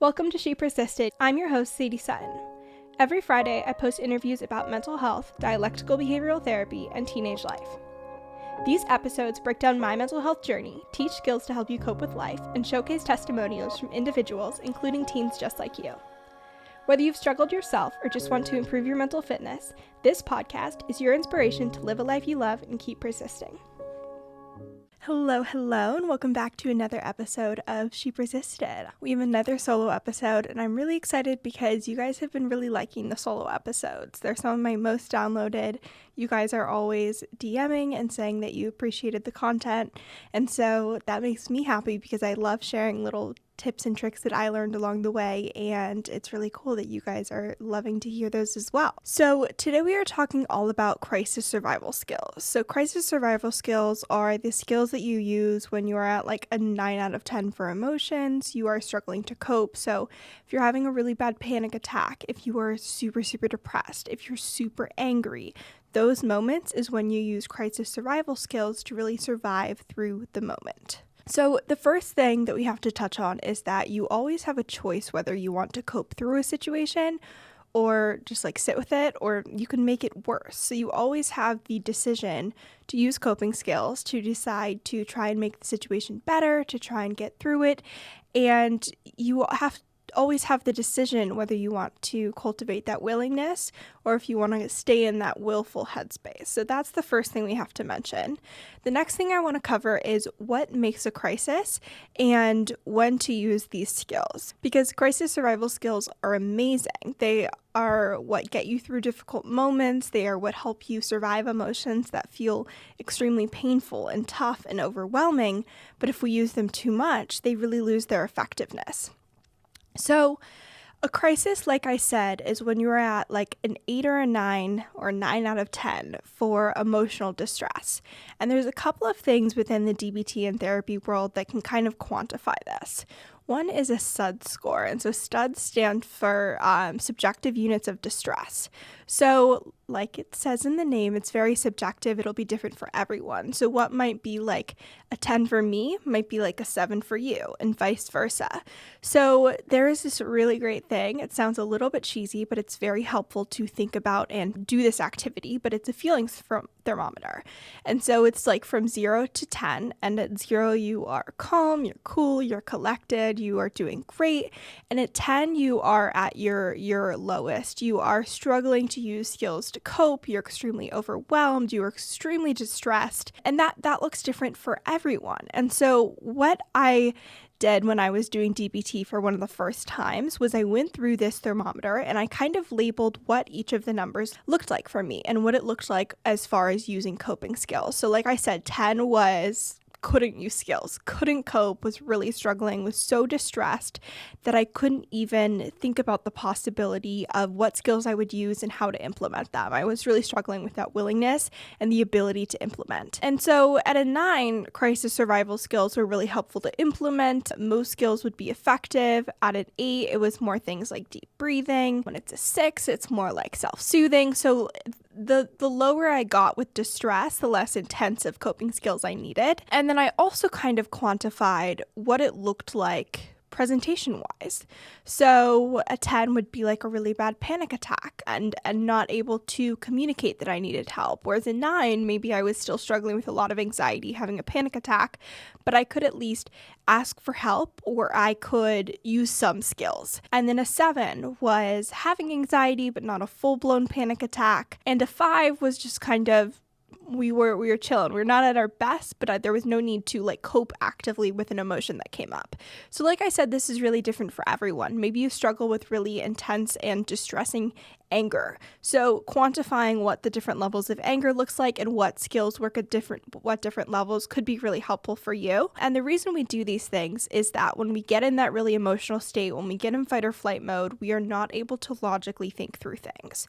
Welcome to She Persisted. I'm your host, Sadie Sutton. Every Friday, I post interviews about mental health, dialectical behavioral therapy, and teenage life. These episodes break down my mental health journey, teach skills to help you cope with life, and showcase testimonials from individuals, including teens just like you. Whether you've struggled yourself or just want to improve your mental fitness, this podcast is your inspiration to live a life you love and keep persisting. Hello, and welcome back to another episode of She Persisted. We have another solo episode, and I'm really excited because you guys have been really liking the solo episodes. They're some of my most downloaded. You guys are always DMing and saying that you appreciated the content, and so that makes me happy because I love sharing little tips and tricks that I learned along the way, and it's really cool that you guys are loving to hear those as well. So today we are talking all about crisis survival skills. So crisis survival skills are the skills that you use when you are at like a 9 out of 10 for emotions, you are struggling to cope. So if you're having a really bad panic attack, if you are super depressed, if you're super angry, those moments is when you use crisis survival skills to really survive through the moment. So the first thing that we have to touch on is that you always have a choice whether you want to cope through a situation or just like sit with it, or you can make it worse. So you always have the decision to use coping skills to decide to try and make the situation better, to try and get through it. And you always have the decision whether you want to cultivate that willingness or if you want to stay in that willful headspace. So that's the first thing we have to mention. The next thing I want to cover is what makes a crisis and when to use these skills, because crisis survival skills are amazing. They are what get you through difficult moments. They are what help you survive emotions that feel extremely painful and tough and overwhelming. But if we use them too much, they really lose their effectiveness. So a crisis, like I said, is when you're at like an 8 or a 9 or 9 out of 10 for emotional distress. And there's a couple of things within the DBT and therapy world that can kind of quantify this. One is a Sud Score, and so SUDs stand for subjective units of distress. So like it says in the name, it's very subjective. It'll be different for everyone. So what might be like a 10 for me might be like a 7 for you, and vice versa. So there is this really great thing. It sounds a little bit cheesy, but it's very helpful to think about and do this activity, but it's a feelings thermometer. And so it's like from 0 to 10, and at 0 you are calm, you're cool, you're collected, you are doing great, and at 10 you are at your lowest. You are struggling to use skills to cope, you're extremely overwhelmed, you are extremely distressed, and that looks different for everyone. And so what I did when I was doing DBT for one of the first times was I went through this thermometer and I kind of labeled what each of the numbers looked like for me and what it looked like as far as using coping skills. So like I said, 10 was couldn't use skills, couldn't cope, was really struggling, was so distressed that I couldn't even think about the possibility of what skills I would use and how to implement them. I was really struggling with that willingness and the ability to implement. And so at a 9, crisis survival skills were really helpful to implement. Most skills would be effective. At an 8, it was more things like deep breathing. When it's a 6, it's more like self-soothing. So the lower I got with distress, the less intensive coping skills I needed. And then I also kind of quantified what it looked like presentation-wise. So a 10 would be like a really bad panic attack and not able to communicate that I needed help. Whereas a 9, maybe I was still struggling with a lot of anxiety, having a panic attack, but I could at least ask for help or I could use some skills. And then a 7 was having anxiety, but not a full-blown panic attack. And a 5 was just kind of we were chilling. We're not at our best, but there was no need to like cope actively with an emotion that came up. So like I said, this is really different for everyone. Maybe you struggle with really intense and distressing anger. So quantifying what the different levels of anger looks like and what skills work at what different levels could be really helpful for you. And the reason we do these things is that when we get in that really emotional state, when we get in fight or flight mode, we are not able to logically think through things.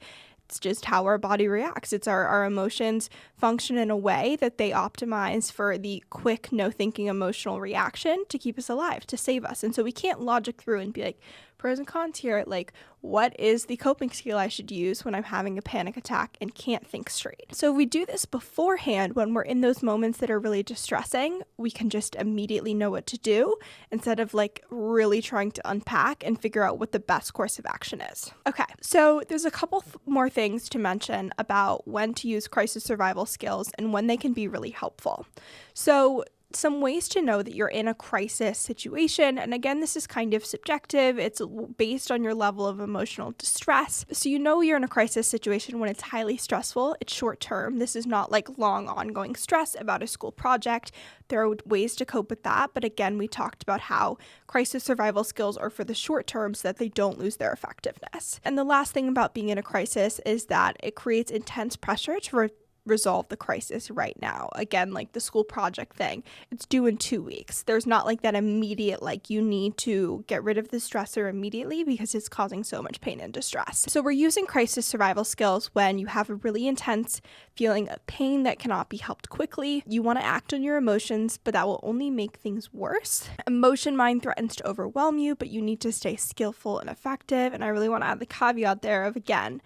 It's just how our body reacts. It's our emotions function in a way that they optimize for the quick, no-thinking emotional reaction to keep us alive, to save us. And so we can't logic through and be like, pros and cons here. Like, what is the coping skill I should use when I'm having a panic attack and can't think straight? So if we do this beforehand, when we're in those moments that are really distressing, we can just immediately know what to do instead of like really trying to unpack and figure out what the best course of action is. Okay, so there's a couple more things to mention about when to use crisis survival skills and when they can be really helpful. So some ways to know that you're in a crisis situation, and again, this is kind of subjective. It's based on your level of emotional distress. So you know you're in a crisis situation when it's highly stressful. It's short term. This is not like long ongoing stress about a school project. There are ways to cope with that, but again, we talked about how crisis survival skills are for the short term so that they don't lose their effectiveness. And the last thing about being in a crisis is that it creates intense pressure to resolve the crisis right now. Again, like the school project thing, it's due in 2 weeks. There's not like that immediate, like you need to get rid of the stressor immediately because it's causing so much pain and distress. So we're using crisis survival skills when you have a really intense feeling of pain that cannot be helped quickly. You want to act on your emotions, but that will only make things worse. Emotion mind threatens to overwhelm you, but you need to stay skillful and effective. And I really want to add the caveat there of, again,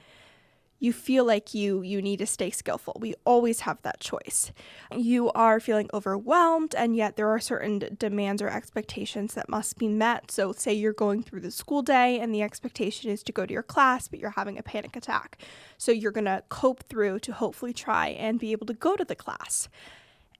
you feel like you need to stay skillful. We always have that choice. You are feeling overwhelmed, and yet there are certain demands or expectations that must be met. So say you're going through the school day and the expectation is to go to your class, but you're having a panic attack. So you're going to cope through to hopefully try and be able to go to the class.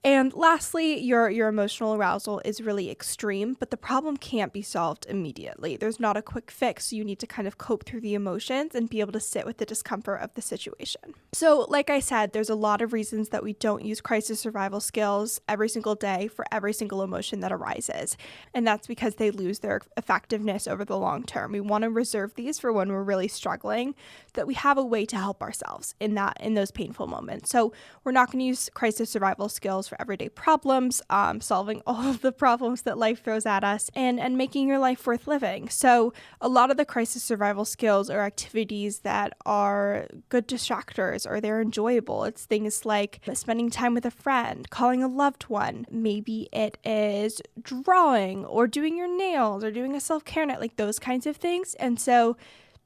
And lastly, your emotional arousal is really extreme, but the problem can't be solved immediately. There's not a quick fix. So you need to kind of cope through the emotions and be able to sit with the discomfort of the situation. So like I said, there's a lot of reasons that we don't use crisis survival skills every single day for every single emotion that arises. And that's because they lose their effectiveness over the long term. We want to reserve these for when we're really struggling, that we have a way to help ourselves in those painful moments. So we're not going to use crisis survival skills for everyday problems, solving all of the problems that life throws at us, and making your life worth living. So a lot of the crisis survival skills are activities that are good distractors or they're enjoyable. It's things like spending time with a friend, calling a loved one. Maybe it is drawing or doing your nails or doing a self-care night, like those kinds of things. And so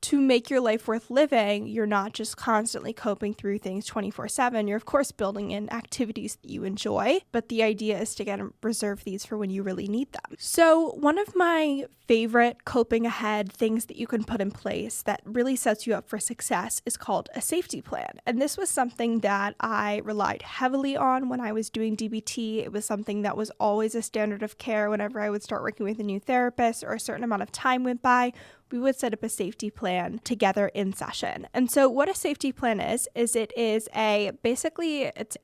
to make your life worth living, you're not just constantly coping through things 24/7. You're, of course, building in activities that you enjoy, but the idea is to reserve these for when you really need them. So one of my favorite coping ahead things that you can put in place that really sets you up for success is called a safety plan. And this was something that I relied heavily on when I was doing DBT. It was something that was always a standard of care whenever I would start working with a new therapist or a certain amount of time went by. We would set up a safety plan together in session. And so what a safety plan is it's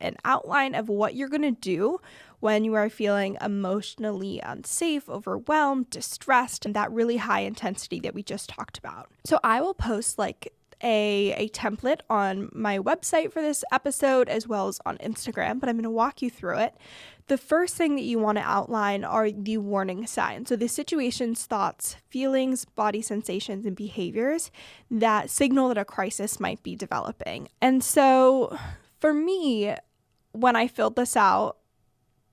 an outline of what you're going to do when you are feeling emotionally unsafe, overwhelmed, distressed, and that really high intensity that we just talked about. So I will post like a template on my website for this episode as well as on Instagram, but I'm going to walk you through it. The first thing that you want to outline are the warning signs. So the situations, thoughts, feelings, body sensations, and behaviors that signal that a crisis might be developing. And so for me, when I filled this out,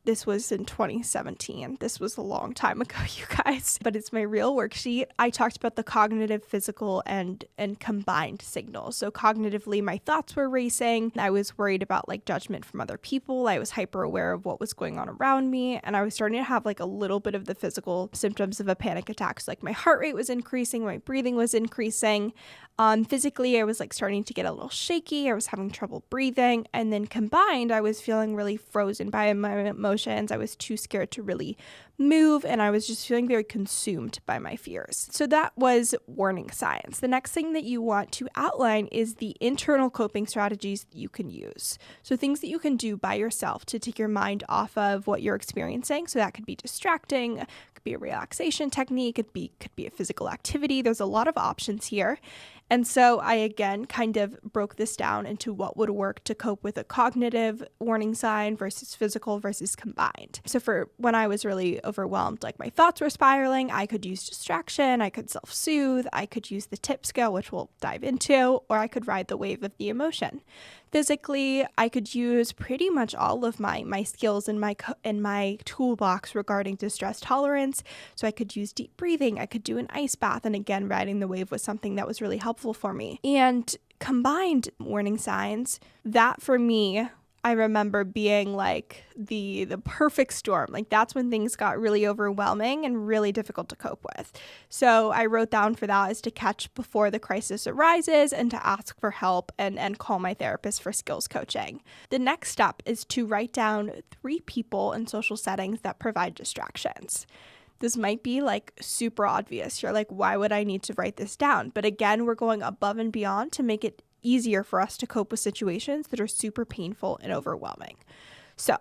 this was in 2017. This was a long time ago, you guys, but it's my real worksheet. I talked about the cognitive, physical, and combined signals. So cognitively, my thoughts were racing. I was worried about like judgment from other people. I was hyper aware of what was going on around me. And I was starting to have like a little bit of the physical symptoms of a panic attack. So like my heart rate was increasing, my breathing was increasing. Physically, I was like starting to get a little shaky. I was having trouble breathing. And then combined, I was feeling really frozen by my emotions. I was too scared to really move, and I was just feeling very consumed by my fears. So that was warning signs. The next thing that you want to outline is the internal coping strategies that you can use. So things that you can do by yourself to take your mind off of what you're experiencing. So that could be distracting, it could be a relaxation technique, it could be a physical activity. There's a lot of options here. And so I, again, kind of broke this down into what would work to cope with a cognitive warning sign versus physical versus combined. So for when I was really overwhelmed, like my thoughts were spiraling, I could use distraction, I could self-soothe, I could use the TIPP scale, which we'll dive into, or I could ride the wave of the emotion. Physically, I could use pretty much all of my skills in my toolbox regarding distress tolerance. So I could use deep breathing, I could do an ice bath, and again, riding the wave was something that was really helpful for me. And combined warning signs, that for me, I remember being like the perfect storm. Like that's when things got really overwhelming and really difficult to cope with. So I wrote down for that is to catch before the crisis arises and to ask for help and call my therapist for skills coaching. The next step is to write down 3 people in social settings that provide distractions. This might be like super obvious. You're like, why would I need to write this down? But again, we're going above and beyond to make it easier for us to cope with situations that are super painful and overwhelming. So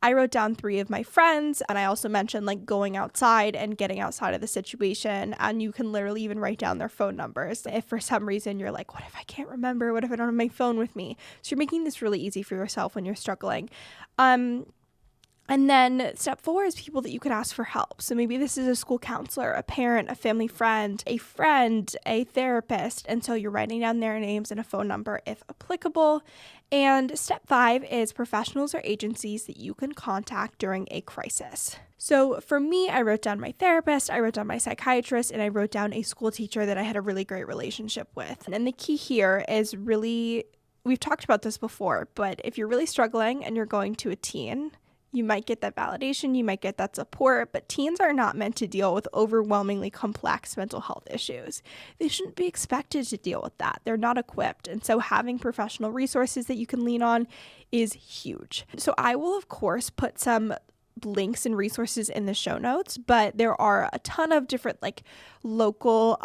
I wrote down 3 of my friends, and I also mentioned like going outside and getting outside of the situation, and you can literally even write down their phone numbers. If for some reason you're like, what if I can't remember? What if I don't have my phone with me? So you're making this really easy for yourself when you're struggling. And then step 4 is people that you could ask for help. So maybe this is a school counselor, a parent, a family friend, a therapist. And so you're writing down their names and a phone number if applicable. And step 5 is professionals or agencies that you can contact during a crisis. So for me, I wrote down my therapist, I wrote down my psychiatrist, and I wrote down a school teacher that I had a really great relationship with. And the key here is really, we've talked about this before, but if you're really struggling and you're going to a teen, you might get that validation, you might get that support, but teens are not meant to deal with overwhelmingly complex mental health issues. They shouldn't be expected to deal with that. They're not equipped. And so having professional resources that you can lean on is huge. So I will, of course, put some links and resources in the show notes, but there are a ton of different like local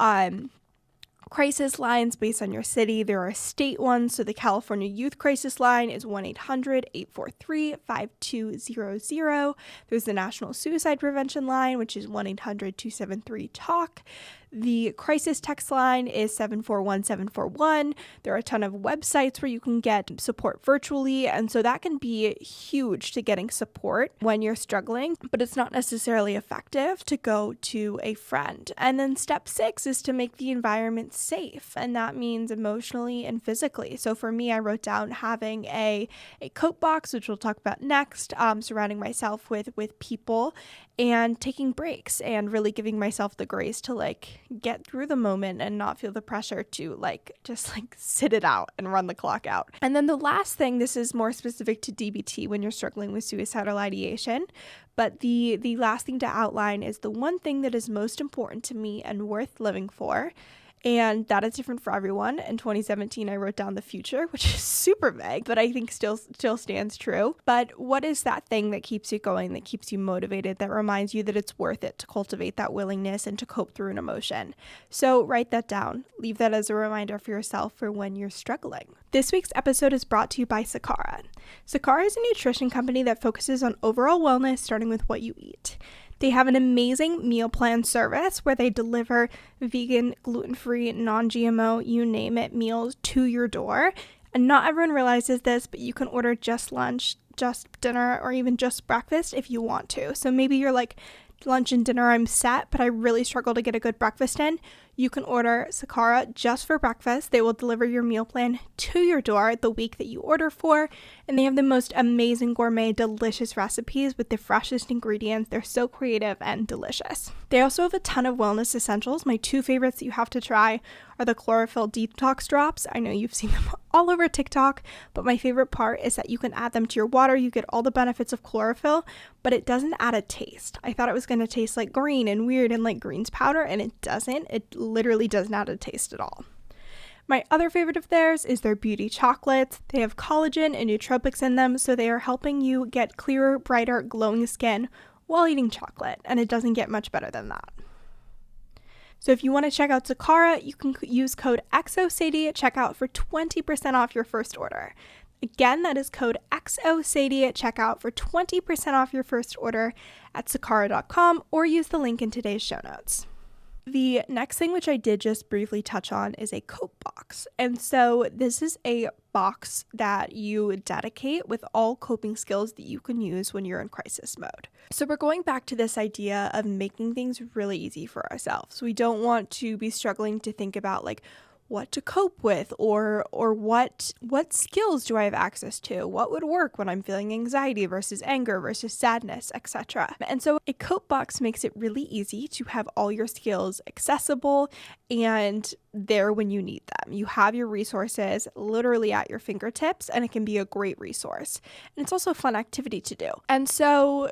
crisis lines based on your city. There are state ones. So the California Youth Crisis Line is 1-800-843-5200. There's the National Suicide Prevention Line, which is 1-800-273-TALK. The crisis text line is 741-741. There are a ton of websites where you can get support virtually, and so that can be huge to getting support when you're struggling, but it's not necessarily effective to go to a friend. And then step 6 is to make the environment safe, and that means emotionally and physically. So for me, I wrote down having a coat box, which we'll talk about next, surrounding myself with people, and taking breaks and really giving myself the grace to like get through the moment and not feel the pressure to just sit it out and run the clock out. And then the last thing, this is more specific to DBT when you're struggling with suicidal ideation, but the last thing to outline is the one thing that is most important to me and worth living for. And that is different for everyone. In 2017, I wrote down the future, which is super vague, but I think still stands true. But what is that thing that keeps you going, that keeps you motivated, that reminds you that it's worth it to cultivate that willingness and to cope through an emotion? So write that down. Leave that as a reminder for yourself for when you're struggling. This week's episode is brought to you by Sakara. Sakara is a nutrition company that focuses on overall wellness, starting with what you eat. They have an amazing meal plan service where they deliver vegan, gluten-free, non-GMO, you name it, meals to your door. And not everyone realizes this, but you can order just lunch, just dinner, or even just breakfast if you want to. So maybe you're like, lunch and dinner I'm set, but I really struggle to get a good breakfast in. You can order Sakara just for breakfast. They will deliver your meal plan to your door the week that you order for, and they have the most amazing gourmet, delicious recipes with the freshest ingredients. They're so creative and delicious. They also have a ton of wellness essentials. My 2 favorites that you have to try are the chlorophyll detox drops. I know you've seen them all over TikTok, but my favorite part is that you can add them to your water. You get all the benefits of chlorophyll, but it doesn't add a taste. I thought it was going to taste like green and weird and like greens powder, and it doesn't. It literally does not add a taste at all. My other favorite of theirs is their beauty chocolates. They have collagen and nootropics in them, so they are helping you get clearer, brighter, glowing skin while eating chocolate, and it doesn't get much better than that. So if you want to check out Sakara, you can use code EXOSADIE at checkout for 20% off your first order. Again, that is code EXOSADIE at checkout for 20% off your first order at sakara.com, or use the link in today's show notes. The next thing, which I did just briefly touch on, is a cope box. And so this is a box that you dedicate with all coping skills that you can use when you're in crisis mode. So we're going back to this idea of making things really easy for ourselves. We don't want to be struggling to think about like what to cope with or what skills do I have access to? What would work when I'm feeling anxiety versus anger versus sadness, etc. And so a cope box makes it really easy to have all your skills accessible and there when you need them. You have your resources literally at your fingertips, and it can be a great resource. And it's also a fun activity to do. And so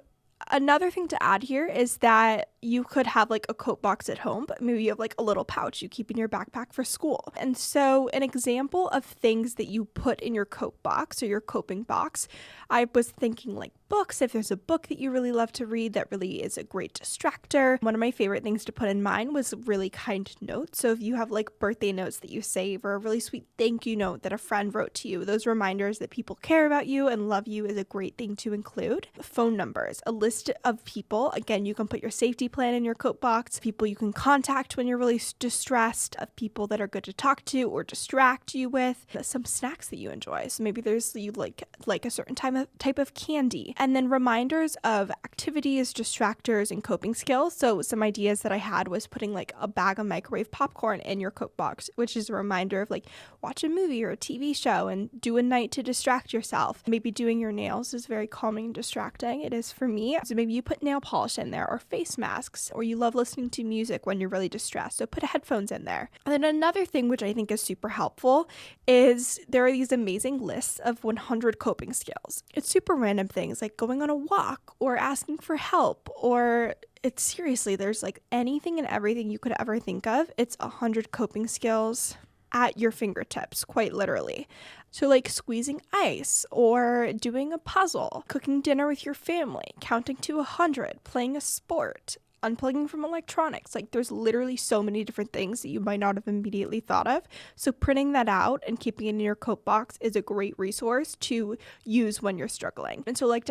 another thing to add here is that you could have like a coat box at home, but maybe you have like a little pouch you keep in your backpack for school. And so an example of things that you put in your coat box or your coping box, I was thinking like books. If there's a book that you really love to read that really is a great distractor. One of my favorite things to put in mine was really kind notes. So if you have like birthday notes that you save or a really sweet thank you note that a friend wrote to you, those reminders that people care about you and love you is a great thing to include. Phone numbers, a list of people. Again, you can put your safety plan in your coat box, people you can contact when you're really distressed, of people that are good to talk to or distract you with, some snacks that you enjoy. So maybe there's you like a certain type of candy. And then reminders of activities, distractors, and coping skills. So some ideas that I had was putting like a bag of microwave popcorn in your coat box, which is a reminder of like watch a movie or a TV show and do a night to distract yourself. Maybe doing your nails is very calming and distracting. It is for me. So maybe you put nail polish in there or face masks, or you love listening to music when you're really distressed. So put headphones in there. And then another thing which I think is super helpful is there are these amazing lists of 100 coping skills. It's super random things like going on a walk or asking for help, or it's seriously, there's like anything and everything you could ever think of. It's 100 coping skills at your fingertips, quite literally. So like squeezing ice or doing a puzzle, cooking dinner with your family, counting to 100, playing a sport, unplugging from electronics. Like there's literally so many different things that you might not have immediately thought of. So printing that out and keeping it in your coat box is a great resource to use when you're struggling. And so like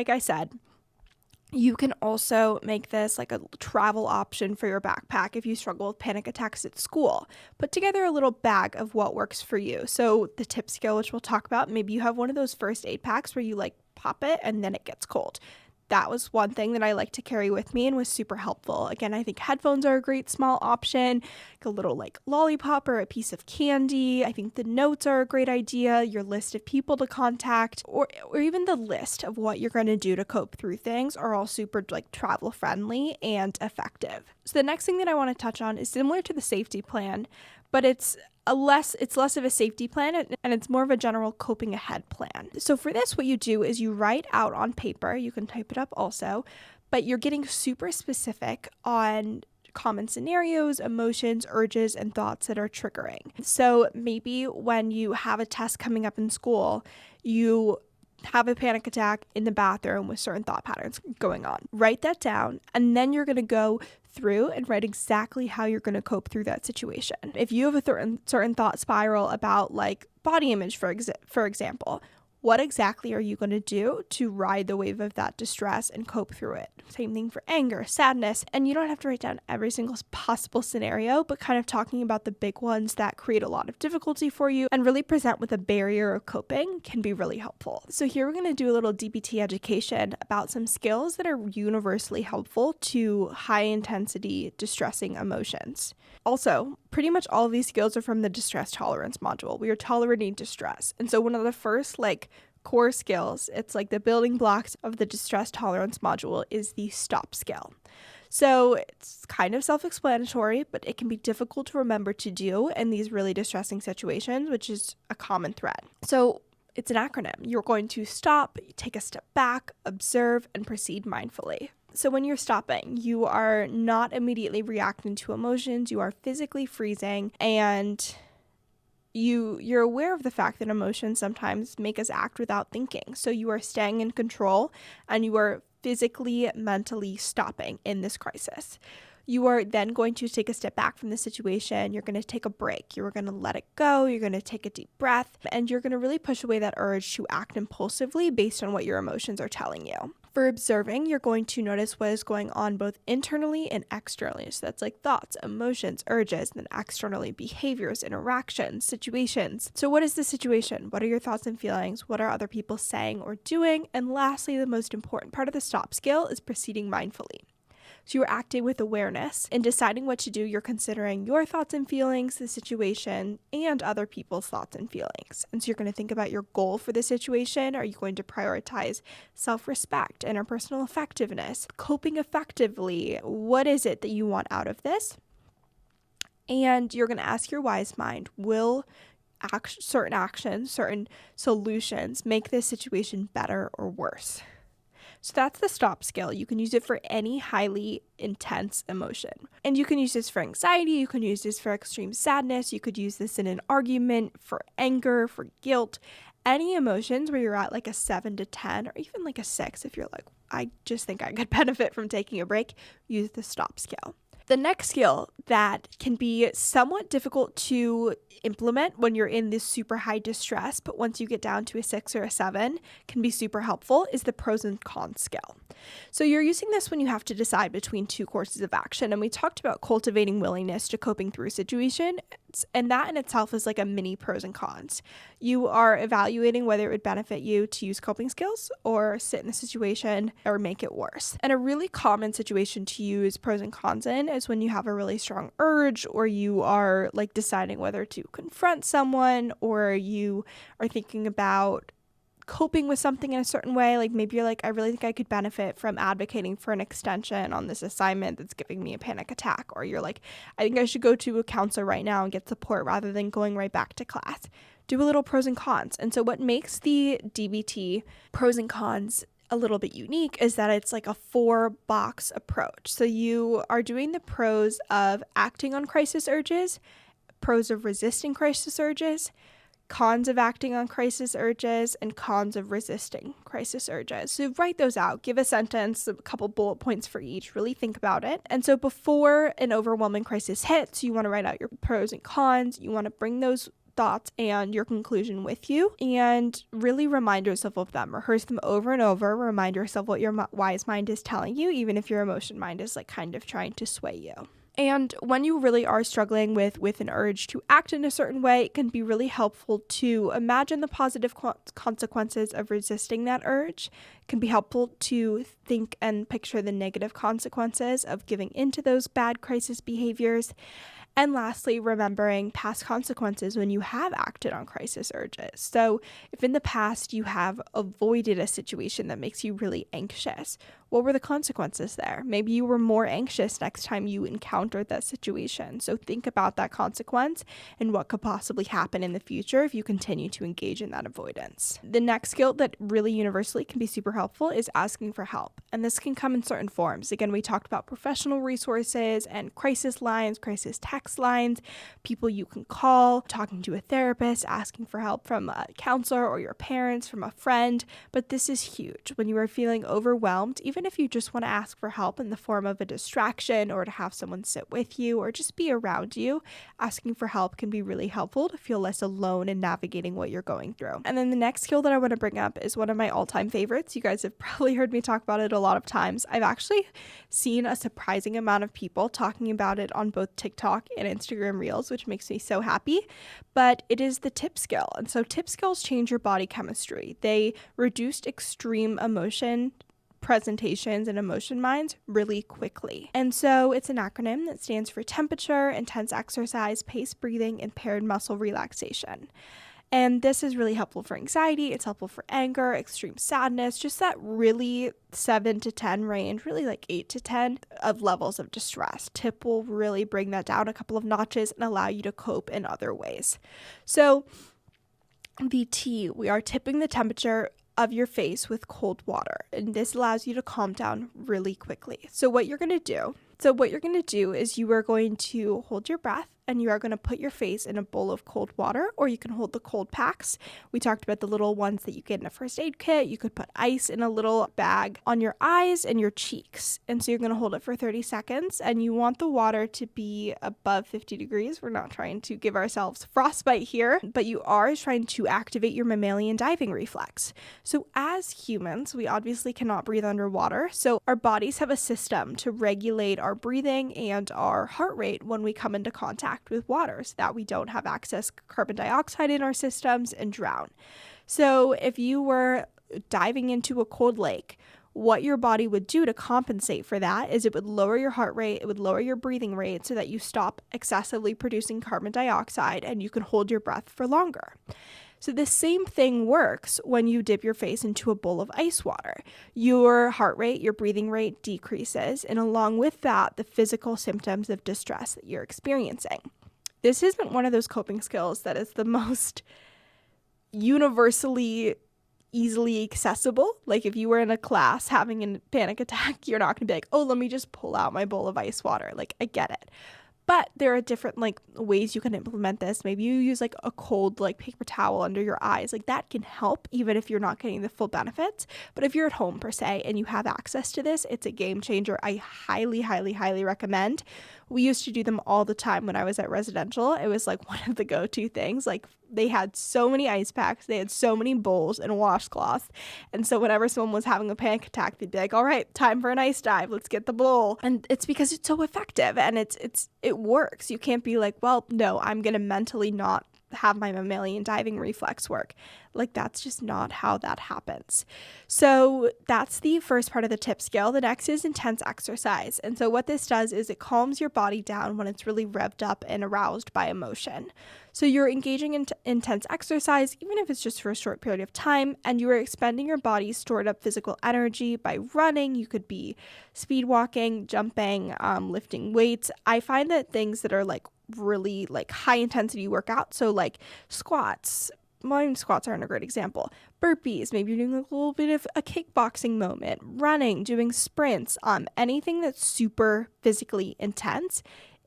I said, you can also make this like a travel option for your backpack if you struggle with panic attacks at school. Put together a little bag of what works for you. So the TIPP skill, which we'll talk about, maybe you have one of those first aid packs where you like pop it and then it gets cold. That was one thing that I like to carry with me and was super helpful. Again, I think headphones are a great small option, like a little like lollipop or a piece of candy. I think the notes are a great idea, your list of people to contact, or even the list of what you're going to do to cope through things are all super like travel friendly and effective. So the next thing that I want to touch on is similar to the safety plan, but it's less of a safety plan and it's more of a general coping ahead plan. So for this, what you do is you write out on paper, you can type it up also, but you're getting super specific on common scenarios, emotions, urges, and thoughts that are triggering. So maybe when you have a test coming up in school, you have a panic attack in the bathroom with certain thought patterns going on. Write that down, and then you're going to go through and write exactly how you're going to cope through that situation. If you have a certain thought spiral about like body image, for example, what exactly are you going to do to ride the wave of that distress and cope through it? Same thing for anger, sadness, and you don't have to write down every single possible scenario, but kind of talking about the big ones that create a lot of difficulty for you and really present with a barrier of coping can be really helpful. So here we're going to do a little DBT education about some skills that are universally helpful to high intensity distressing emotions. Also, pretty much all of these skills are from the distress tolerance module. We are tolerating distress. And so one of the first core skills, it's like the building blocks of the distress tolerance module, is the stop skill. So it's kind of self-explanatory, but it can be difficult to remember to do in these really distressing situations, which is a common thread. So it's an acronym. You're going to stop, take a step back, observe, and proceed mindfully. So when you're stopping, you are not immediately reacting to emotions, you are physically freezing, and you're aware of the fact that emotions sometimes make us act without thinking. So you are staying in control and you are physically, mentally stopping in this crisis. You are then going to take a step back from the situation. You're going to take a break. You're going to let it go. You're going to take a deep breath, and you're going to really push away that urge to act impulsively based on what your emotions are telling you. For observing, you're going to notice what is going on both internally and externally. So that's like thoughts, emotions, urges, and then externally behaviors, interactions, situations. So what is the situation? What are your thoughts and feelings? What are other people saying or doing? And lastly, the most important part of the stop scale is proceeding mindfully. So you're acting with awareness. In deciding what to do, you're considering your thoughts and feelings, the situation, and other people's thoughts and feelings. And so you're going to think about your goal for the situation. Are you going to prioritize self-respect, interpersonal effectiveness, coping effectively? What is it that you want out of this? And you're going to ask your wise mind, will certain actions, certain solutions make this situation better or worse? So that's the stop scale. You can use it for any highly intense emotion. And you can use this for anxiety. You can use this for extreme sadness. You could use this in an argument, for anger, for guilt. Any emotions where you're at like a 7 to 10 or even like a 6 if you're like, I just think I could benefit from taking a break, use the stop scale. The next skill that can be somewhat difficult to implement when you're in this super high distress, but once you get down to a 6 or a 7, can be super helpful, is the pros and cons scale. So you're using this when you have to decide between two courses of action. And we talked about cultivating willingness to coping through a situation. And that in itself is like a mini pros and cons. You are evaluating whether it would benefit you to use coping skills or sit in the situation or make it worse. And a really common situation to use pros and cons in is when you have a really strong urge, or you are like deciding whether to confront someone, or you are thinking about coping with something in a certain way. Like maybe you're like, I really think I could benefit from advocating for an extension on this assignment that's giving me a panic attack. Or you're like, I think I should go to a counselor right now and get support rather than going right back to class. Do a little pros and cons. And so what makes the DBT pros and cons a little bit unique is that it's like a 4-box approach. So you are doing the pros of acting on crisis urges, pros of resisting crisis urges, cons of acting on crisis urges, and cons of resisting crisis urges. So write those out. Give a sentence, a couple bullet points for each. Really think about it. And so before an overwhelming crisis hits, you want to write out your pros and cons. You want to bring those thoughts and your conclusion with you and really remind yourself of them. Rehearse them over and over. Remind yourself what your wise mind is telling you, even if your emotion mind is like kind of trying to sway you. And when you really are struggling with an urge to act in a certain way, it can be really helpful to imagine the positive consequences of resisting that urge. It can be helpful to think and picture the negative consequences of giving into those bad crisis behaviors. And lastly, remembering past consequences when you have acted on crisis urges. So if in the past you have avoided a situation that makes you really anxious, what were the consequences there? Maybe you were more anxious next time you encountered that situation. So think about that consequence and what could possibly happen in the future if you continue to engage in that avoidance. The next skill that really universally can be super helpful is asking for help. And this can come in certain forms. Again, we talked about professional resources and crisis lines, crisis text lines, people you can call, talking to a therapist, asking for help from a counselor or your parents, from a friend. But this is huge. When you are feeling overwhelmed, even if you just want to ask for help in the form of a distraction or to have someone sit with you or just be around you, asking for help can be really helpful to feel less alone in navigating what you're going through. And then the next skill that I want to bring up is one of my all-time favorites. You guys have probably heard me talk about it a lot of times. I've actually seen a surprising amount of people talking about it on both TikTok and Instagram Reels, which makes me so happy. But it is the TIPP skill. And so TIPP skills change your body chemistry. They reduced extreme emotion presentations and emotion minds really quickly. And so it's an acronym that stands for temperature, intense exercise, paced breathing, impaired muscle relaxation. And this is really helpful for anxiety. It's helpful for anger, extreme sadness, just that really 7 to 10 range, really like 8 to 10 of levels of distress. TIPP will really bring that down a couple of notches and allow you to cope in other ways. So the T, we are tipping the temperature of your face with cold water, and this allows you to calm down really quickly. So what you're going to do is you are going to hold your breath and you are going to put your face in a bowl of cold water, or you can hold the cold packs. We talked about the little ones that you get in a first aid kit. You could put ice in a little bag on your eyes and your cheeks. And so you're going to hold it for 30 seconds, and you want the water to be above 50 degrees. We're not trying to give ourselves frostbite here, but you are trying to activate your mammalian diving reflex. So as humans, we obviously cannot breathe underwater. So our bodies have a system to regulate our breathing and our heart rate when we come into contact with water so that we don't have excess carbon dioxide in our systems and drown. So if you were diving into a cold lake, what your body would do to compensate for that is it would lower your heart rate, it would lower your breathing rate so that you stop excessively producing carbon dioxide and you can hold your breath for longer. So the same thing works when you dip your face into a bowl of ice water. Your heart rate, your breathing rate decreases, and along with that, the physical symptoms of distress that you're experiencing. This isn't one of those coping skills that is the most universally easily accessible. Like if you were in a class having a panic attack, you're not going to be like, oh, let me just pull out my bowl of ice water. Like, I get it. But there are different ways you can implement this. Maybe you use a cold paper towel under your eyes. That can help even if you're not getting the full benefits. But if you're at home per se and you have access to this, it's a game changer. I highly, highly, highly recommend. We used to do them all the time when I was at residential. It was one of the go-to things. They had so many ice packs, they had so many bowls and washcloths. And so whenever someone was having a panic attack, they'd be like, all right, time for an ice dive. Let's get the bowl. And it's because it's so effective and it works. You can't be like, well, no, I'm going to mentally not have my mammalian diving reflex work. That's just not how that happens. So that's the first part of the TIPP scale. The next is intense exercise. And so what this does is it calms your body down when it's really revved up and aroused by emotion. So you're engaging in intense exercise, even if it's just for a short period of time, and you are expending your body's stored up physical energy by running. You could be speed walking, jumping, lifting weights. I find that things that are really high intensity workout, so squats, squats aren't a great example, burpees, maybe you're doing a little bit of a kickboxing moment, running, doing sprints, anything that's super physically intense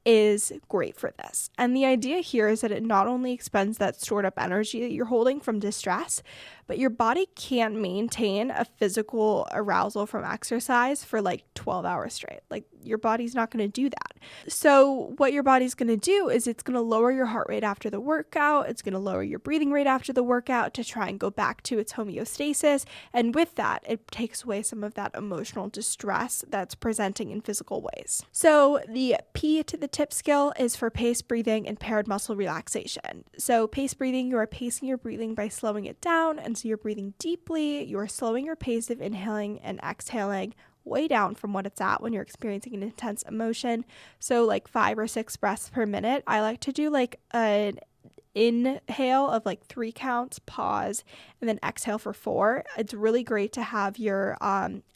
is great for this. And the idea here is that it not only expends that stored up energy that you're holding from distress, but your body can't maintain a physical arousal from exercise for 12 hours straight. Your body's not going to do that. So what your body's going to do is it's going to lower your heart rate after the workout. It's going to lower your breathing rate after the workout to try and go back to its homeostasis. And with that, it takes away some of that emotional distress that's presenting in physical ways. So the P to the TIPP skill is for paced breathing and paired muscle relaxation. So paced breathing, you are pacing your breathing by slowing it down. And so you're breathing deeply. You are slowing your pace of inhaling and exhaling way down from what it's at when you're experiencing an intense emotion. So 5 or 6 breaths per minute. I like to do an inhale of 3 counts, pause, and then exhale for 4. It's really great to have your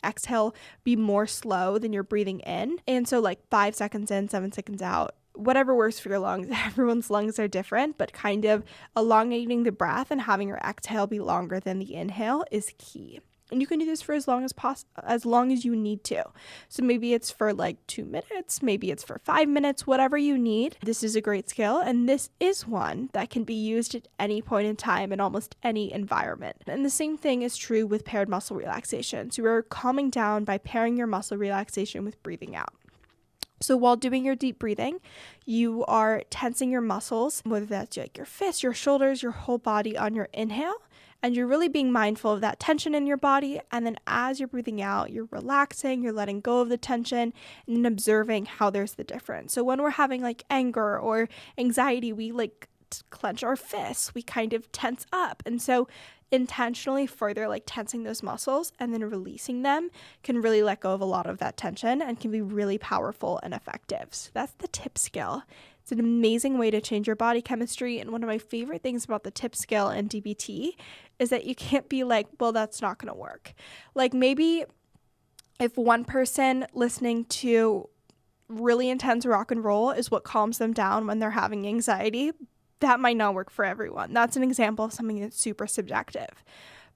exhale be more slow than you're breathing in. And so 5 seconds in, 7 seconds out, whatever works for your lungs. Everyone's lungs are different, but kind of elongating the breath and having your exhale be longer than the inhale is key. And you can do this for as long as you need to. So maybe it's for 2 minutes, maybe it's for 5 minutes, whatever you need. This is a great skill, and this is one that can be used at any point in time in almost any environment. And the same thing is true with paired muscle relaxation. So you're calming down by pairing your muscle relaxation with breathing out. So while doing your deep breathing, you are tensing your muscles, whether that's your fists, your shoulders, your whole body on your inhale. And you're really being mindful of that tension in your body. And then as you're breathing out, you're relaxing, you're letting go of the tension and observing how there's the difference. So when we're having anger or anxiety, we clench our fists, we kind of tense up. And so intentionally further tensing those muscles and then releasing them can really let go of a lot of that tension and can be really powerful and effective. So that's the TIPP skill. It's an amazing way to change your body chemistry. And one of my favorite things about the TIPP scale and DBT is that you can't be well, that's not going to work. Maybe if one person listening to really intense rock and roll is what calms them down when they're having anxiety, that might not work for everyone. That's an example of something that's super subjective.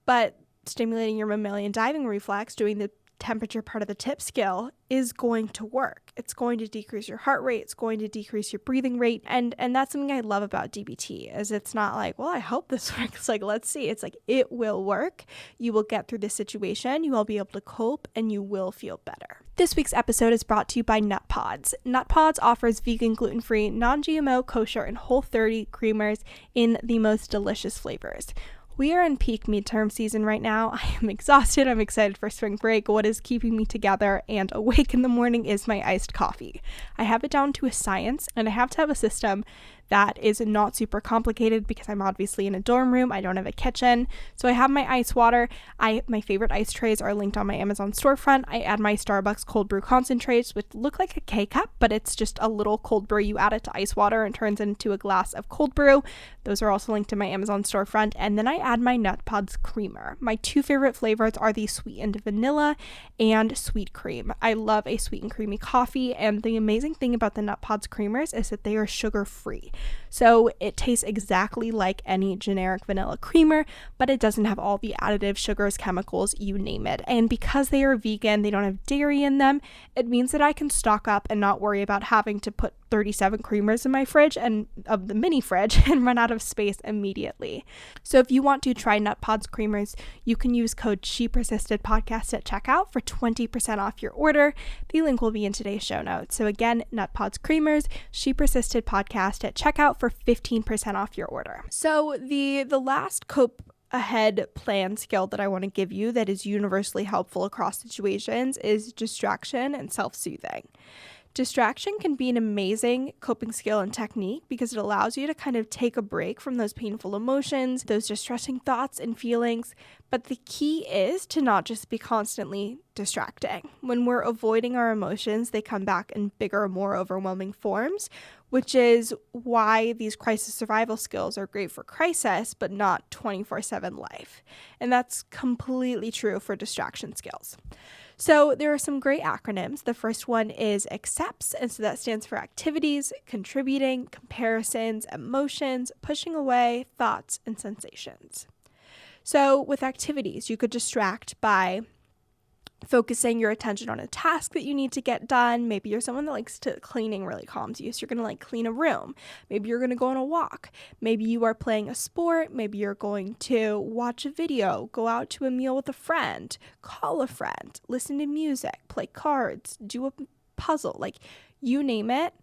But stimulating your mammalian diving reflex, doing the temperature part of the TIPP scale is going to work. It's going to decrease your heart rate. It's going to decrease your breathing rate. And that's something I love about DBT is it's not like, well, I hope this works. Like, let's see. It's like, it will work. You will get through this situation. You will be able to cope and you will feel better. This week's episode is brought to you by Nut Pods. Nut Pods offers vegan, gluten-free, non-GMO, kosher, and Whole30 creamers in the most delicious flavors. We are in peak midterm season right now. I am exhausted. I'm excited for spring break. What is keeping me together and awake in the morning is my iced coffee. I have it down to a science, and I have to have a system that is not super complicated because I'm obviously in a dorm room. I don't have a kitchen. So I have my ice water. My favorite ice trays are linked on my Amazon storefront. I add my Starbucks cold brew concentrates, which look like a K-cup, but it's just a little cold brew. You add it to ice water and turns into a glass of cold brew. Those are also linked to my Amazon storefront. And then I add my Nut Pods creamer. My two favorite flavors are the sweetened vanilla and sweet cream. I love a sweet and creamy coffee. And the amazing thing about the Nut Pods creamers is that they are sugar-free. So it tastes exactly like any generic vanilla creamer, but it doesn't have all the additives, sugars, chemicals, you name it. And because they are vegan, they don't have dairy in them, it means that I can stock up and not worry about having to put 37 creamers in my fridge and of the mini fridge and run out of space immediately. So if you want to try Nut Pods creamers, you can use code ShePersistedPodcast at checkout for 20% off your order. The link will be in today's show notes. So again, Nut Pods creamers, ShePersistedPodcast at checkout for 15% off your order. So the last cope ahead plan skill that I want to give you that is universally helpful across situations is distraction and self-soothing. Distraction can be an amazing coping skill and technique because it allows you to kind of take a break from those painful emotions, those distressing thoughts and feelings. But the key is to not just be constantly distracting. When we're avoiding our emotions, they come back in bigger, more overwhelming forms, which is why these crisis survival skills are great for crisis, but not 24/7 life. And that's completely true for distraction skills. So there are some great acronyms. The first one is ACCEPTS, and so that stands for activities, contributing, comparisons, emotions, pushing away, thoughts, and sensations. So with activities, you could distract by focusing your attention on a task that you need to get done. Maybe you're someone that likes to cleaning really calms you, so you're going to clean a room. Maybe you're going to go on a walk. Maybe you are playing a sport. Maybe you're going to watch a video, go out to a meal with a friend, call a friend, listen to music, play cards, do a puzzle, you name it.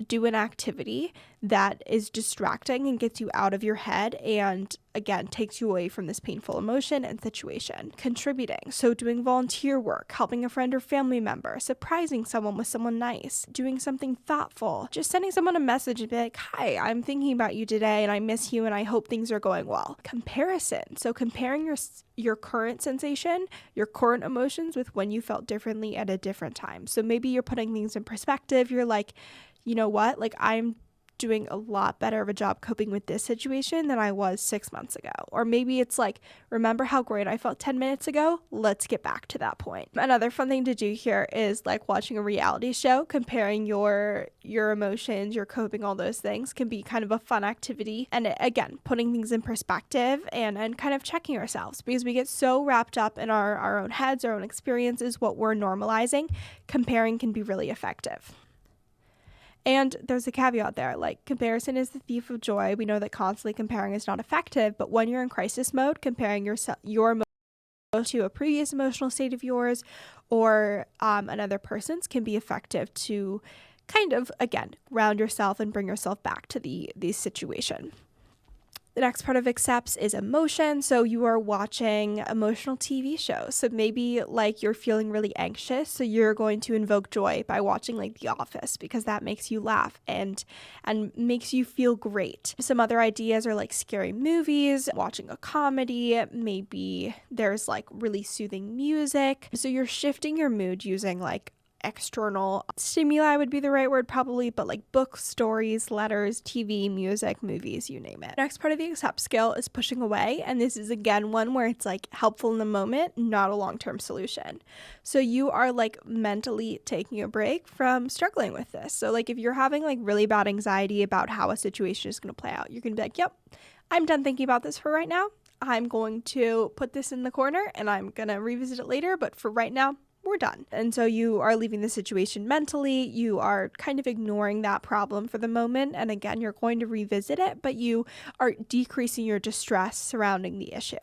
Do an activity that is distracting and gets you out of your head and, again, takes you away from this painful emotion and situation. Contributing, so doing volunteer work, helping a friend or family member, surprising someone with someone nice, doing something thoughtful, just sending someone a message and be like, hi, I'm thinking about you today and I miss you and I hope things are going well. Comparison, so comparing your current sensation, your current emotions with when you felt differently at a different time. So maybe you're putting things in perspective. You're like, you know what, I'm doing a lot better of a job coping with this situation than I was 6 months ago. Or maybe it's remember how great I felt 10 minutes ago? Let's get back to that point. Another fun thing to do here is watching a reality show. Comparing your emotions, your coping, all those things can be kind of a fun activity. And again, putting things in perspective and kind of checking ourselves because we get so wrapped up in our own heads, our own experiences, what we're normalizing. Comparing can be really effective. And there's a caveat there, comparison is the thief of joy. We know that constantly comparing is not effective, but when you're in crisis mode, comparing your emotions to a previous emotional state of yours or another person's can be effective to kind of, again, ground yourself and bring yourself back to the situation. The next part of accepts is emotion. So you are watching emotional TV shows. So maybe you're feeling really anxious. So you're going to invoke joy by watching The Office because that makes you laugh and makes you feel great. Some other ideas are scary movies, watching a comedy. Maybe there's really soothing music. So you're shifting your mood using external stimuli would be the right word probably, but books, stories, letters, TV, music, movies, you name it. Next part of the accept skill is pushing away, and this is again one where it's helpful in the moment, not a long-term solution. So you are mentally taking a break from struggling with this. So if you're having really bad anxiety about how a situation is going to play out, you're going to be yep, I'm done thinking about this for right now. I'm going to put this in the corner and I'm going to revisit it later, but for right now, we're we're done. And so you are leaving the situation mentally. You are kind of ignoring that problem for the moment. And again, you're going to revisit it, but you are decreasing your distress surrounding the issue.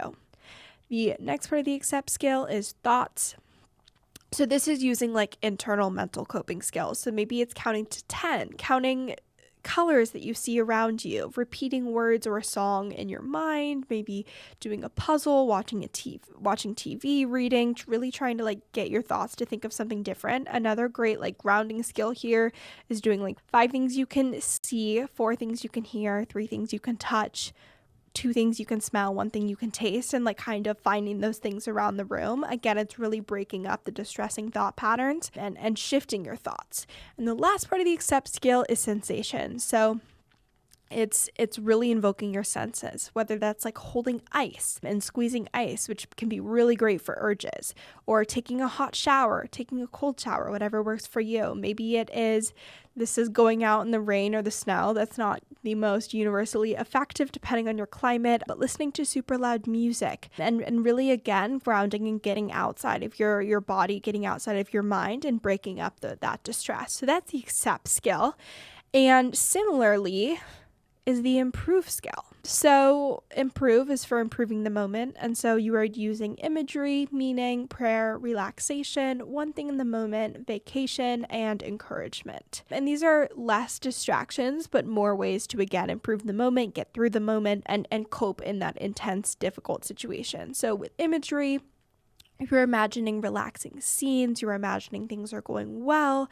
The next part of the accept skill is thoughts. So this is using like internal mental coping skills. So maybe it's counting to 10, counting colors that you see around you, repeating words or a song in your mind, maybe doing a puzzle, watching TV, reading, really trying to like get your thoughts to think of something different. Another great like grounding skill here is doing like 5 things you can see, 4 things you can hear, 3 things you can touch, 2 things you can smell, 1 thing you can taste, and like kind of finding those things around the room. Again, it's really breaking up the distressing thought patterns and shifting your thoughts. And the last part of the accept skill is sensation. So it's really invoking your senses, whether that's like holding ice and squeezing ice, which can be really great for urges, or taking a hot shower, taking a cold shower, whatever works for you. Maybe this is going out in the rain or the snow. That's not the most universally effective depending on your climate, but listening to super loud music and really, again, grounding and getting outside of your body, getting outside of your mind and breaking up that distress. So that's the accept skill. And similarly is the improve skill. So improve is for improving the moment. And so you are using imagery, meaning, prayer, relaxation, 1 thing in the moment, vacation, and encouragement. And these are less distractions, but more ways to, again, improve the moment, get through the moment, and cope in that intense, difficult situation. So with imagery, if you're imagining relaxing scenes, you're imagining things are going well,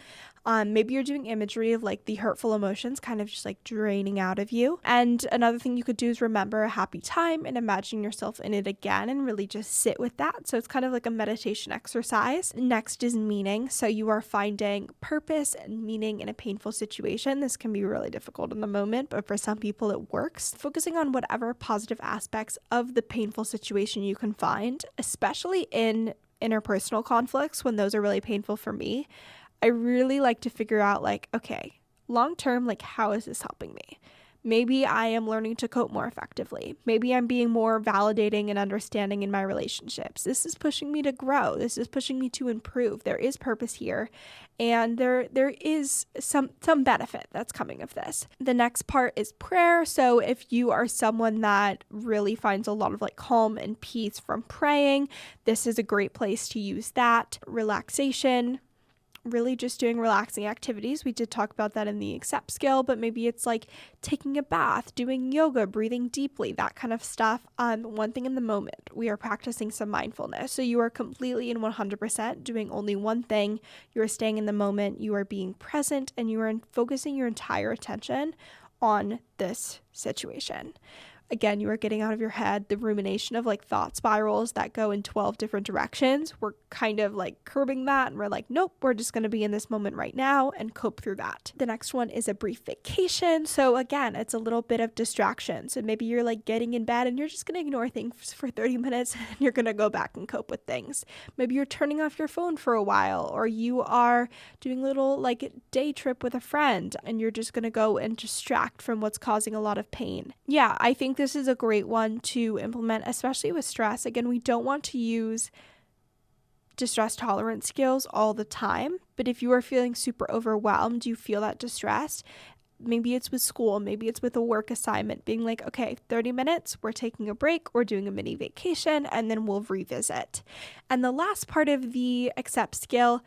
maybe you're doing imagery of like the hurtful emotions kind of just like draining out of you. And another thing you could do is remember a happy time and imagine yourself in it again and really just sit with that. So it's kind of like a meditation exercise. Next is meaning. So you are finding purpose and meaning in a painful situation. This can be really difficult in the moment, but for some people it works. Focusing on whatever positive aspects of the painful situation you can find, especially in interpersonal conflicts when those are really painful for me. I really like to figure out like, okay, long term, like how is this helping me? Maybe I am learning to cope more effectively. Maybe I'm being more validating and understanding in my relationships. This is pushing me to grow. This is pushing me to improve. There is purpose here. And there is some benefit that's coming of this. The next part is prayer. So if you are someone that really finds a lot of like calm and peace from praying, this is a great place to use that. Relaxation, really just doing relaxing activities. We did talk about that in the accept skill, but maybe it's like taking a bath, doing yoga, breathing deeply, that kind of stuff. 1 thing in the moment. We are practicing some mindfulness. So you are completely and 100% doing only 1 thing. You are staying in the moment. You are being present and you are focusing your entire attention on this situation. Again, you are getting out of your head the rumination of like thought spirals that go in 12 different directions. We're kind of like curbing that and we're like, nope, we're just going to be in this moment right now and cope through that. The next one is a brief vacation. So again, it's a little bit of distraction. So maybe you're like getting in bed and you're just going to ignore things for 30 minutes and you're going to go back and cope with things. Maybe you're turning off your phone for a while, or you are doing a little like day trip with a friend and you're just going to go and distract from what's causing a lot of pain. Yeah, I think this is a great one to implement, especially with stress. Again, we don't want to use distress tolerance skills all the time, but if you are feeling super overwhelmed, you feel that distress, maybe it's with school, maybe it's with a work assignment, being like, okay, 30 minutes, we're taking a break, we're doing a mini vacation, and then we'll revisit. And the last part of the accept skill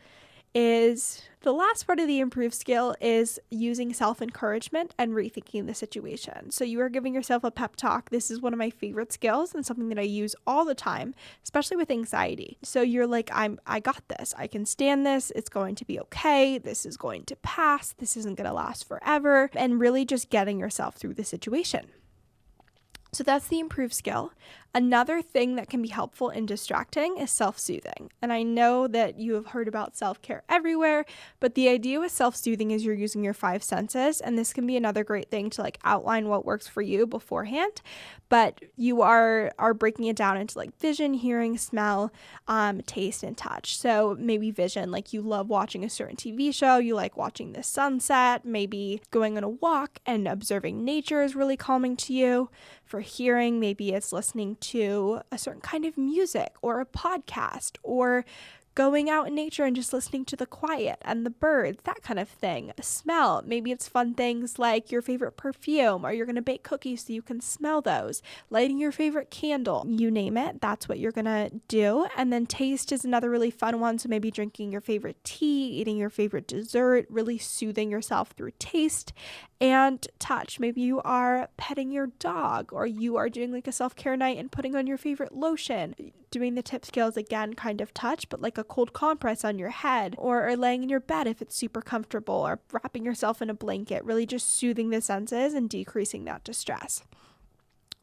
is improve skill is using self-encouragement and rethinking the situation. So you are giving yourself a pep talk. This is one of my favorite skills and something that I use all the time, especially with anxiety. So you're like, I got this. I can stand this. It's going to be okay. This is going to pass. This isn't going to last forever. And really just getting yourself through the situation. So that's the improve skill. Another thing that can be helpful in distracting is self-soothing. And I know that you have heard about self-care everywhere, but the idea with self-soothing is you're using your 5 senses, and this can be another great thing to like outline what works for you beforehand, but you are breaking it down into like vision, hearing, smell, taste, and touch. So maybe vision, like you love watching a certain TV show, you like watching the sunset, maybe going on a walk and observing nature is really calming to you. For hearing, maybe it's listening to a certain kind of music or a podcast or going out in nature and just listening to the quiet and the birds, that kind of thing. The smell, maybe it's fun things like your favorite perfume, or you're going to bake cookies so you can smell those, lighting your favorite candle, you name it, that's what you're going to do. And then taste is another really fun one. So maybe drinking your favorite tea, eating your favorite dessert, really soothing yourself through taste. And touch, maybe you are petting your dog, or you are doing like a self-care night and putting on your favorite lotion. Doing the TIPP skills again, kind of touch, but like a cold compress on your head, or laying in your bed if it's super comfortable, or wrapping yourself in a blanket, really just soothing the senses and decreasing that distress.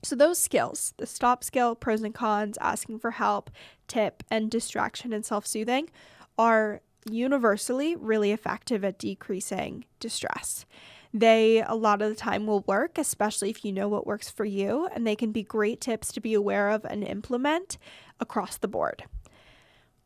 So those skills, the stop skill, pros and cons, asking for help, TIPP, and distraction and self-soothing, are universally really effective at decreasing distress. They, a lot of the time, will work, especially if you know what works for you, and they can be great tips to be aware of and implement across the board.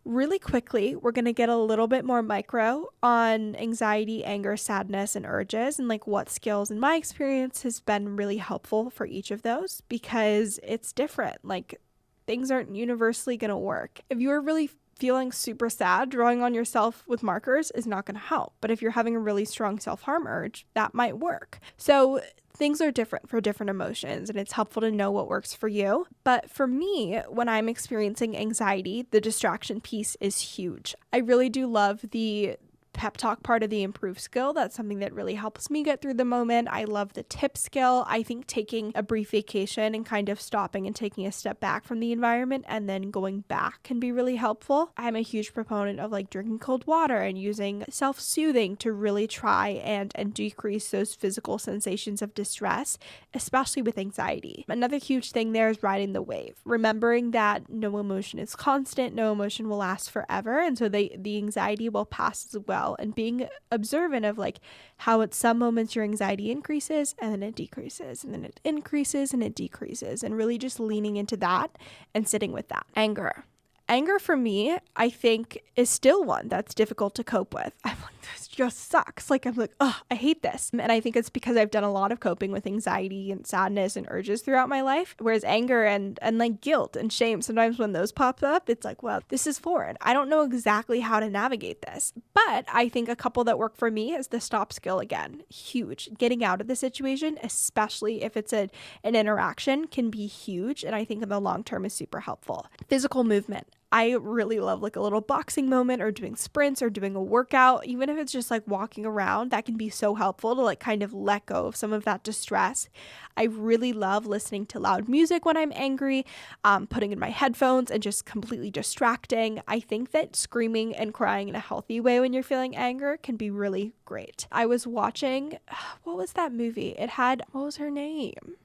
Really quickly, we're going to get a little bit more micro on anxiety, anger, sadness, and urges, and like what skills in my experience has been really helpful for each of those, because it's different. Like, things aren't universally going to work. If you're really feeling super sad, drawing on yourself with markers is not going to help. But if you're having a really strong self-harm urge, that might work. So things are different for different emotions, and it's helpful to know what works for you. But for me, when I'm experiencing anxiety, the distraction piece is huge. I really do love the pep talk part of the improve skill. That's something that really helps me get through the moment. I love the TIPP skill. I think taking a brief vacation and kind of stopping and taking a step back from the environment and then going back can be really helpful. I'm a huge proponent of like drinking cold water and using self-soothing to really try and decrease those physical sensations of distress, especially with anxiety. Another huge thing there is riding the wave, remembering that no emotion is constant, no emotion will last forever, and so the anxiety will pass as well. And being observant of like how at some moments your anxiety increases and then it decreases and then it increases and it decreases, and really just leaning into that and sitting with that. Anger for me, I think, is still one that's difficult to cope with. I'm like, this just sucks. Like, I'm like, oh, I hate this. And I think it's because I've done a lot of coping with anxiety and sadness and urges throughout my life. Whereas anger and like guilt and shame, sometimes when those pop up, it's like, well, this is foreign. I don't know exactly how to navigate this. But I think a couple that work for me is the stop skill again. Huge. Getting out of the situation, especially if it's an interaction, can be huge. And I think in the long term is super helpful. Physical movement. I really love like a little boxing moment, or doing sprints, or doing a workout. Even if it's just like walking around, that can be so helpful to like kind of let go of some of that distress. I really love listening to loud music when I'm angry, putting in my headphones and just completely distracting. I think that screaming and crying in a healthy way when you're feeling anger can be really great. I was watching, what was that movie? What was her name?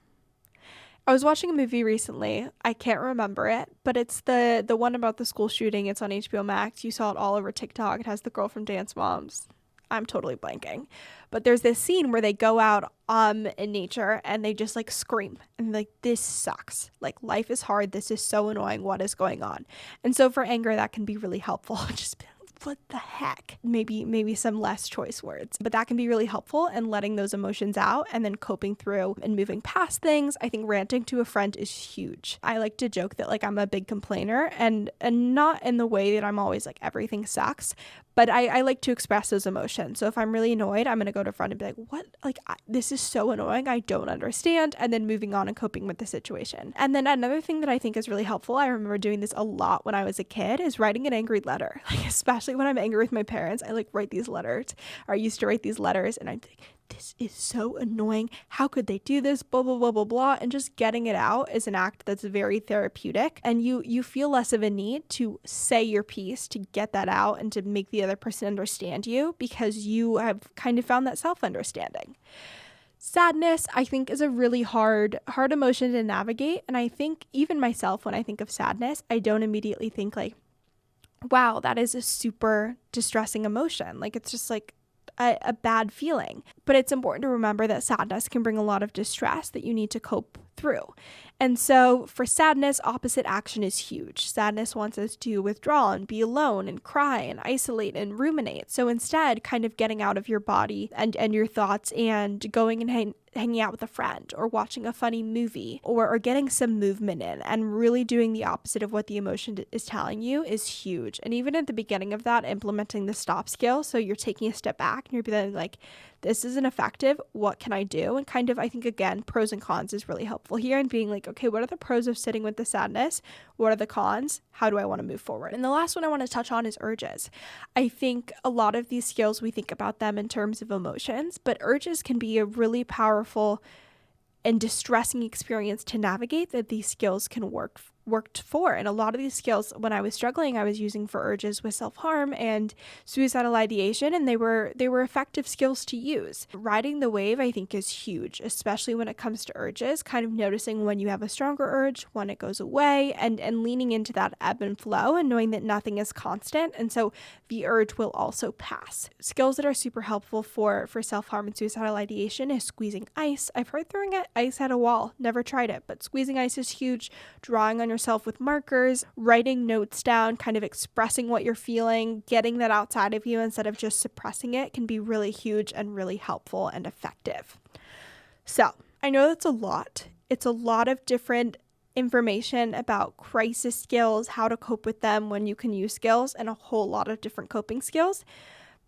I was watching a movie recently. I can't remember it, but it's the one about the school shooting. It's on HBO Max. You saw it all over TikTok. It has the girl from Dance Moms. I'm totally blanking. But there's this scene where they go out in nature and they just like scream and like, this sucks. Like, life is hard. This is so annoying. What is going on? And so for anger, that can be really helpful. Just what the heck? Maybe some less choice words, but that can be really helpful in letting those emotions out and then coping through and moving past things. I think ranting to a friend is huge. I like to joke that like I'm a big complainer, and not in the way that I'm always like everything sucks, but I like to express those emotions. So if I'm really annoyed, I'm going to go to a friend and be like, what? Like, this is so annoying. I don't understand. And then moving on and coping with the situation. And then another thing that I think is really helpful, I remember doing this a lot when I was a kid, is writing an angry letter. Like, especially when I'm angry with my parents, I like write these letters, or I used to write these letters, and I'm like, this is so annoying. How could they do this? Blah, blah, blah, blah, blah. And just getting it out is an act that's very therapeutic. And you feel less of a need to say your piece, to get that out and to make the other person understand you, because you have kind of found that self-understanding. Sadness, I think, is a really hard emotion to navigate. And I think even myself, when I think of sadness, I don't immediately think like, wow, that is a super distressing emotion. Like, it's just like a bad feeling. But it's important to remember that sadness can bring a lot of distress that you need to cope through. And so for sadness, opposite action is huge. Sadness wants us to withdraw and be alone and cry and isolate and ruminate. So instead, kind of getting out of your body and your thoughts and going and hanging out with a friend or watching a funny movie or getting some movement in, and really doing the opposite of what the emotion is telling you is huge. And even at the beginning of that, implementing the stop skill, so you're taking a step back and you're being like, this isn't effective, what can I do? And kind of, I think, again, pros and cons is really helpful here, and being like, okay, what are the pros of sitting with the sadness? What are the cons? How do I want to move forward? And the last one I want to touch on is urges. I think a lot of these skills, we think about them in terms of emotions, but urges can be a really powerful and distressing experience to navigate that these skills can worked for. And a lot of these skills, when I was struggling, I was using for urges with self-harm and suicidal ideation, and they were effective skills to use. Riding the wave, I think, is huge, especially when it comes to urges, kind of noticing when you have a stronger urge, when it goes away, and leaning into that ebb and flow, and knowing that nothing is constant, and so the urge will also pass. Skills that are super helpful for self-harm and suicidal ideation is squeezing ice. I've heard throwing ice at a wall, never tried it, but squeezing ice is huge. Drawing on yourself with markers, writing notes down, kind of expressing what you're feeling, getting that outside of you instead of just suppressing it can be really huge and really helpful and effective. So I know that's a lot. It's a lot of different information about crisis skills, how to cope with them, when you can use skills, and a whole lot of different coping skills.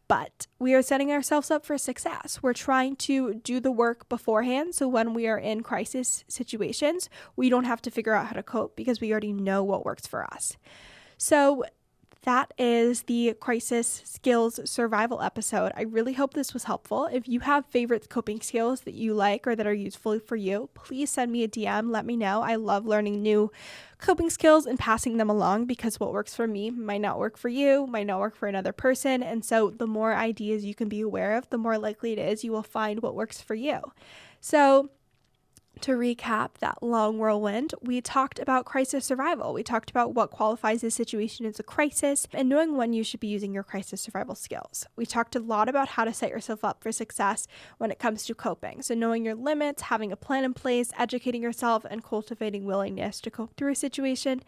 But we are setting ourselves up for success. We're trying to do the work beforehand, so when we are in crisis situations, we don't have to figure out how to cope because we already know what works for us. So that is the crisis skills survival episode. I really hope this was helpful. If you have favorite coping skills that you like or that are useful for you, please send me a DM. Let me know. I love learning new coping skills and passing them along, because what works for me might not work for you, might not work for another person. And so the more ideas you can be aware of, the more likely it is you will find what works for you. So to recap that long whirlwind, we talked about crisis survival. We talked about what qualifies a situation as a crisis and knowing when you should be using your crisis survival skills. We talked a lot about how to set yourself up for success when it comes to coping. So knowing your limits, having a plan in place, educating yourself, and cultivating willingness to cope through a situation.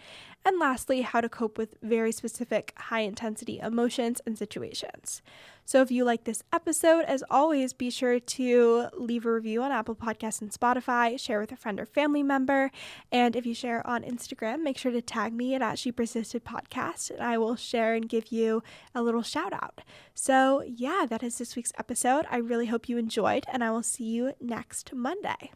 And lastly, how to cope with very specific high-intensity emotions and situations. So if you like this episode, as always, be sure to leave a review on Apple Podcasts and Spotify, share with a friend or family member, and if you share on Instagram, make sure to tag me at She Persisted Podcast, and I will share and give you a little shout out. So yeah, that is this week's episode. I really hope you enjoyed, and I will see you next Monday.